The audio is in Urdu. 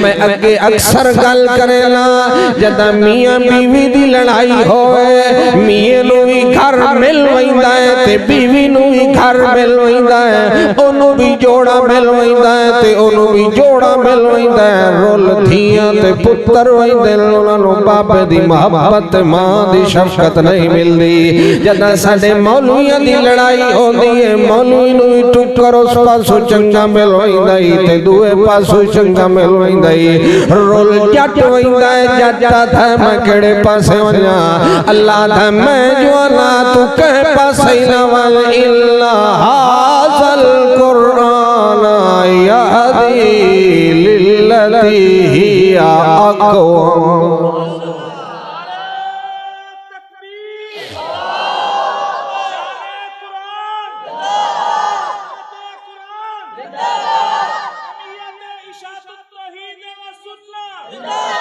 میں اگے اکثر گل کرنا جدا میاں بیوی دی لڑائی ہوئے میاں نو بھی گھر مل ویندا ہے تے بیوی نو بھی گھر مل ویندا ہے اونوں بھی جوڑا مل ویندا ہے تے اونوں بھی جوڑا مل ویندا ہے رول دھیاں تے پتر ویندے انہاں نوں بابے دی محبت ماں دی شفقت نہیں ملدی جدا ساڈے مولویاں دی لڑائی ہوندی ہے مولوی نو ٹکر اس پاسوں چنگا مل ویندا ہے تے دوے پاسوں چنگا مل ویندا ہے رول جٹ ویندا ہے جٹا تھا میں کڑے پاسے ونجا اللہ تھا میں جوانا تو کہے پاسے نہ ون الا ھذا القرآن یہدی للتی ہی اقوم زندہ